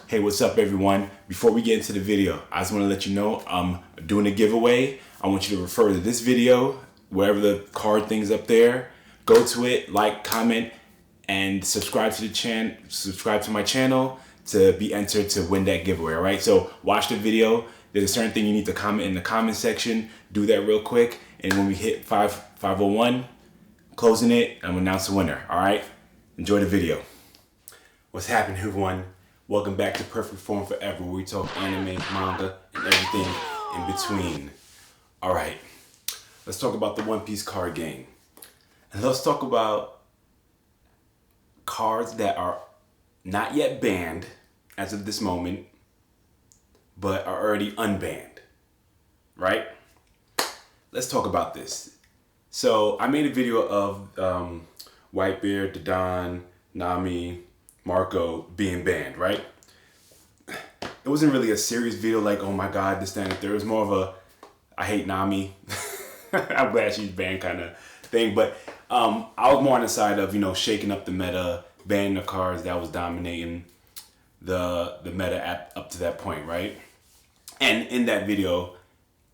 Hey, what's up everyone? Before we get into the video, I just want to let you know I'm doing a giveaway. I want you to refer to this video, wherever the card thing's up there. Go to it, like, comment, and subscribe to the channel. Subscribe to my channel to be entered to win that giveaway. All right. So watch the video. There's a certain thing you need to comment in the comment section. Do that real quick, and when we hit 501, closing it, I'm gonna announce the winner. All right. Enjoy the video. What's happening, everyone? Welcome back to Perfect Form Forever, where we talk anime, manga, and everything in between. All right, let's talk about the One Piece card game. And let's talk about cards that are not yet banned as of this moment, but are already unbanned, right? Let's talk about this. So I made a video of Whitebeard, Dadan, Nami, Marco being banned, right? It wasn't really a serious video like, oh my God, this, that, and the third. It was more of a, I hate Nami. I'm glad she's banned kind of thing. But I was more on the side of, shaking up the meta, banning the cards that was dominating the meta up to that point, right? And in that video,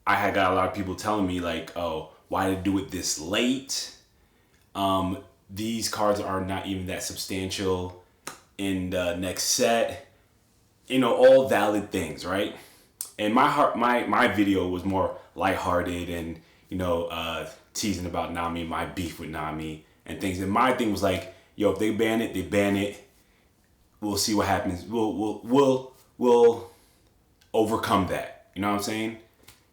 I had got a lot of people telling me like, oh, why did do it this late? These cards are not even that substantial in the next set, all valid things, right? And my video was more lighthearted and teasing about Nami, my beef with Nami and things. And my thing was like, yo, if they ban it, they ban it. We'll see what happens. We'll overcome that. You know what I'm saying?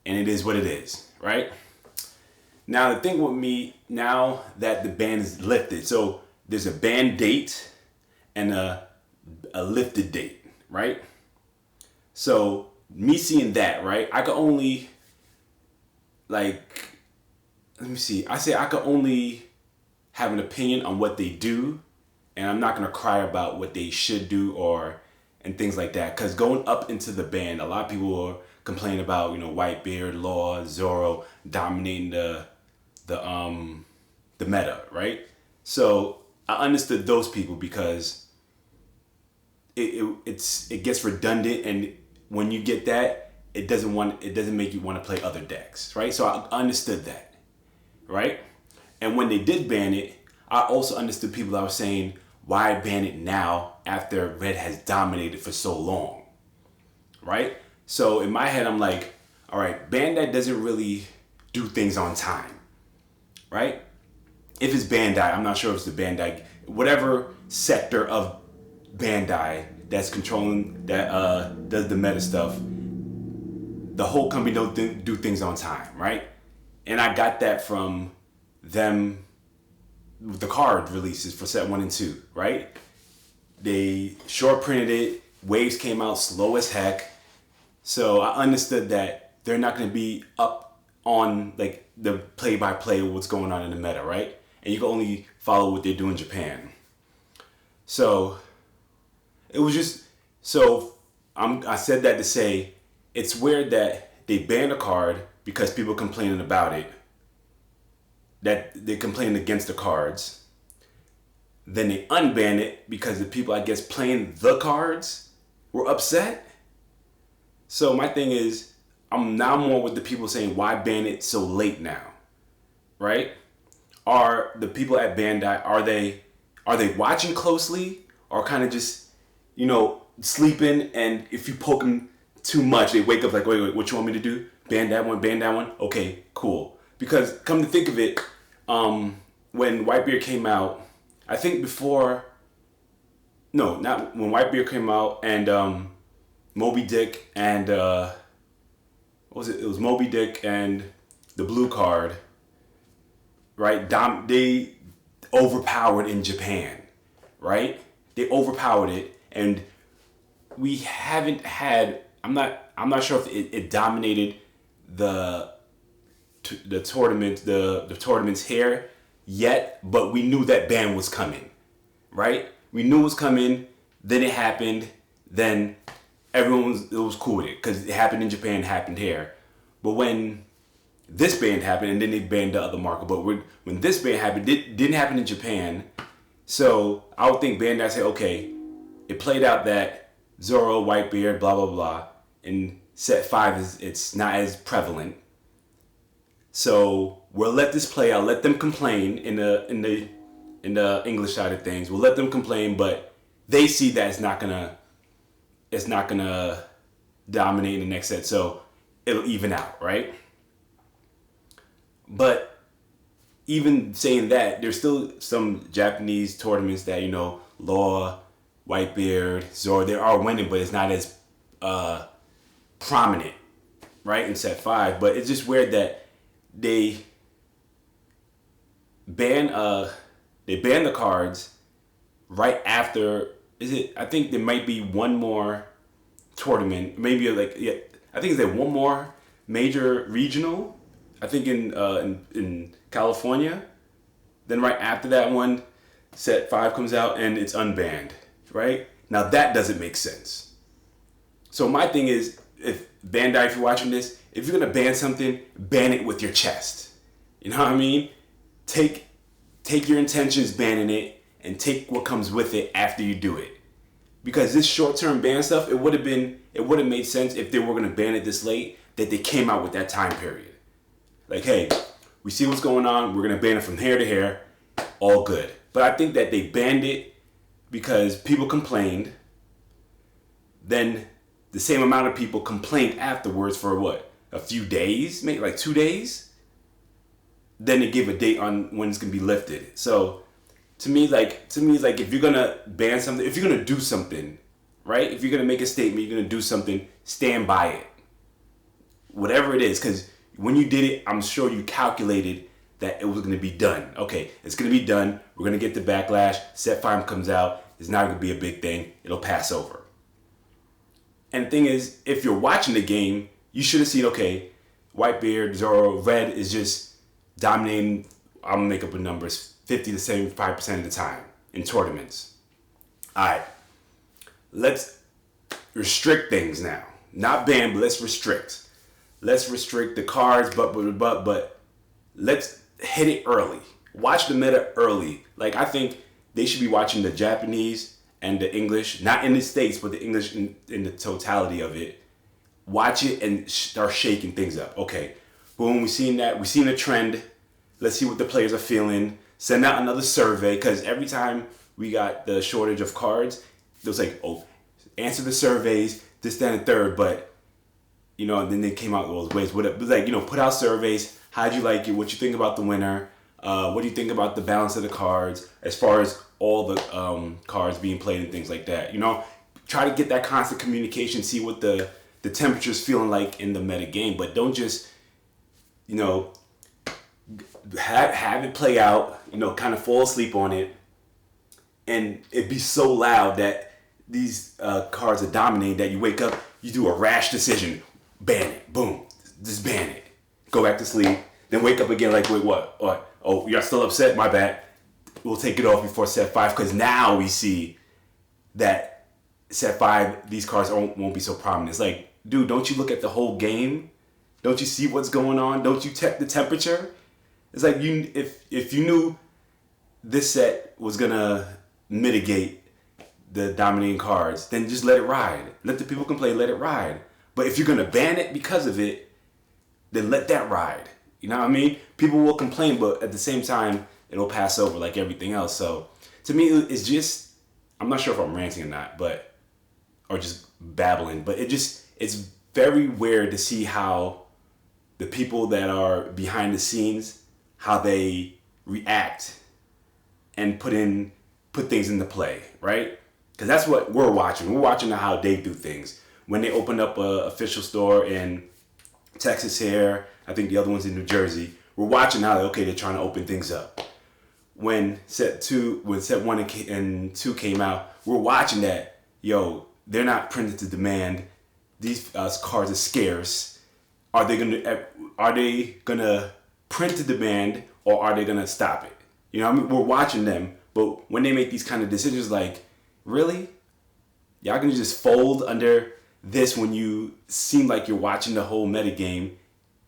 And it is what it is, right? Now the thing with me, now that the ban is lifted, so there's a ban date and a lifted date, right? So me seeing that, right, I could only, let me see, I could only have an opinion on what they do, and I'm not gonna cry about what they should do and things like that. Because going up into the ban, a lot of people were complaining about, Whitebeard, Law, Zoro dominating the meta, right? So I understood those people because it gets redundant, and when you get that, it doesn't make you want to play other decks, right? So I understood that, right? And when they did ban it, I also understood people that were saying, why ban it now after Red has dominated for so long, right? So in my head, I'm like, all right, Bandai doesn't really do things on time, right? If it's Bandai, I'm not sure if it's the Bandai, whatever sector of Bandai that's controlling, that does the meta stuff, the whole company don't do things on time, right? And I got that from them, the card releases for set 1 and 2, right? They short printed it, waves came out slow as heck. So I understood that they're not going to be up on like the play-by-play of what's going on in the meta, right? And you can only follow what they do in Japan. So it was just, I said that to say, it's weird that they banned a card because people complaining about it, that they're complaining against the cards. Then they unban it because the people, I guess, playing the cards were upset. So my thing is, I'm now more with the people saying, why ban it so late now, right? Are the people at Bandai, are they watching closely, or kind of just, sleeping, and if you poke them too much, they wake up like, wait, what you want me to do? Ban that one? Okay, cool. Because come to think of it, when Whitebeard came out, I think not when Whitebeard came out, and Moby Dick and what was it? It was Moby Dick and the blue card, right? They overpowered in Japan, right? They overpowered it, and we haven't had. I'm not sure if it dominated the tournament, the tournaments here yet, but we knew that ban was coming, right? We knew it was coming. Then it happened. Then it was cool with it because it happened in Japan, happened here. But when this ban happened, and then they banned the other market, but when this ban happened, it didn't happen in Japan. So I would think Bandai said, okay, it played out that Zoro, Whitebeard, blah blah blah. In set 5 it's not as prevalent. So we'll let this play out. Let them complain in the English side of things. We'll let them complain, but they see that it's not gonna dominate in the next set. So it'll even out, right? But even saying that, there's still some Japanese tournaments that, Law, Whitebeard, Zoro, they are winning, but it's not as prominent, right, in set 5. But it's just weird that they ban the cards right after. I think there might be one more tournament, maybe I think there's one more major regional, I think in California. Then right after that one, set 5 comes out and it's unbanned, right? Now that doesn't make sense. So my thing is, if Bandai, if you're watching this, if you're gonna ban something, ban it with your chest. You know what I mean? Take your intentions banning it and take what comes with it after you do it. Because this short-term ban stuff, it would have made sense if they were gonna ban it this late, that they came out with that time period. Like, hey, we see what's going on, we're gonna ban it from here to here, all good. But I think that they banned it because people complained. Then the same amount of people complained afterwards for what? A few days? Maybe like 2 days? Then they give a date on when it's gonna be lifted. So to me, it's like if you're gonna ban something, if you're gonna do something, right? If you're gonna make a statement, you're gonna do something, stand by it. Whatever it is, because when you did it, I'm sure you calculated that it was going to be done. Okay, it's going to be done. We're going to get the backlash. Set 5 comes out. It's not going to be a big thing. It'll pass over. And the thing is, if you're watching the game, you should have seen, okay, Whitebeard, Zoro, Red is just dominating, I'm going to make up a number, 50 to 75% of the time in tournaments. All right, let's restrict things now. Not ban, but let's restrict. Let's restrict the cards, but let's hit it early. Watch the meta early. Like, I think they should be watching the Japanese and the English, not in the States, but the English in the totality of it. Watch it and start shaking things up. Okay, boom, we've seen a trend. Let's see what the players are feeling. Send out another survey, because every time we got the shortage of cards, it was like, oh, answer the surveys, this, that, and third, but and then they came out those ways. It was like, put out surveys. How'd you like it? What you think about the winner? What do you think about the balance of the cards as far as all the cards being played and things like that? Try to get that constant communication, see what the temperature's feeling like in the meta game, but don't just, have it play out, kind of fall asleep on it, and it be so loud that these cards are dominating that you wake up, you do a rash decision. Ban it. Boom. Just ban it. Go back to sleep. Then wake up again like, wait, what? Oh, you're still upset? My bad. We'll take it off before set 5, because now we see that set 5, these cards won't be so prominent. It's like, dude, don't you look at the whole game? Don't you see what's going on? Don't you check the temperature? It's like, if you knew this set was going to mitigate the dominating cards, then just let it ride. Let the people complain, let it ride. But if you're going to ban it because of it, then let that ride. You know what I mean? People will complain, but at the same time, it'll pass over like everything else. So to me, it's just, I'm not sure if I'm ranting or not, or just babbling, but it's very weird to see how the people that are behind the scenes, how they react and put things into play, right? Because that's what we're watching. We're watching how they do things. When they opened up an official store in Texas here, I think the other one's in New Jersey, we're watching how, okay, they're trying to open things up. When set 1 and 2 came out, we're watching that, they're not printed to demand. These cards are scarce. Are they gonna print to demand, or are they gonna stop it? We're watching them, but when they make these kind of decisions, like, really? Y'all gonna just fold under this when you seem like you're watching the whole metagame,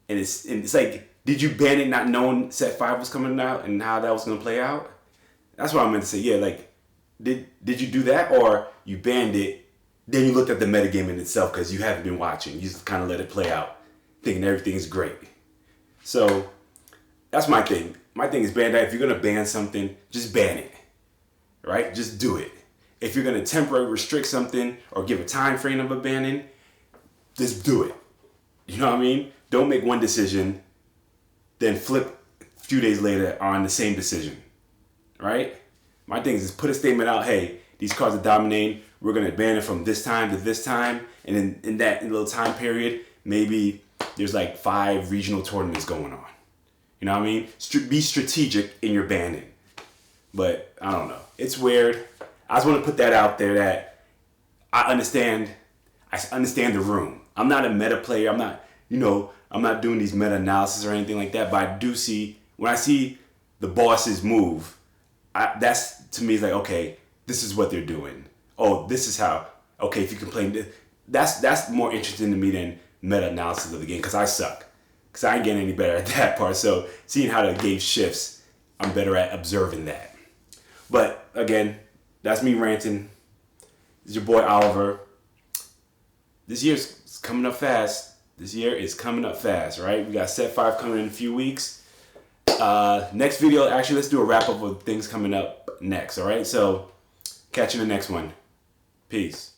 and it's like, did you ban it not knowing set 5 was coming out and how that was gonna play out? That's what I meant to say. Yeah, like, did you do that, or you banned it then you looked at the metagame in itself because you haven't been watching. You just kind of let it play out, thinking everything's great. So that's my thing. My thing is Bandai, if you're going to ban something, just ban it, right? Just do it. If you're going to temporarily restrict something or give a time frame of a banning, just do it. You know what I mean? Don't make one decision, then flip a few days later on the same decision, right? My thing is just put a statement out, hey, these cards are dominating, we're going to ban it from this time to this time, and in that little time period, maybe there's like 5 regional tournaments going on. You know what I mean? Be strategic in your banning. But I don't know. It's weird. I just want to put that out there that I understand the room. I'm not a meta player. I'm not doing these meta analysis or anything like that. But I do see, when I see the bosses move, that's to me is like, okay, this is what they're doing. Oh, this is how. Okay, if you complain, that's more interesting to me than meta analysis of the game because I suck. Because I ain't getting any better at that part. So seeing how the game shifts, I'm better at observing that. But again, that's me ranting. It's your boy Oliver. This year's coming up fast. This year is coming up fast, right? We got Set 5 coming in a few weeks. Next video, actually, let's do a wrap up of things coming up next, all right? So catch you in the next one. Peace.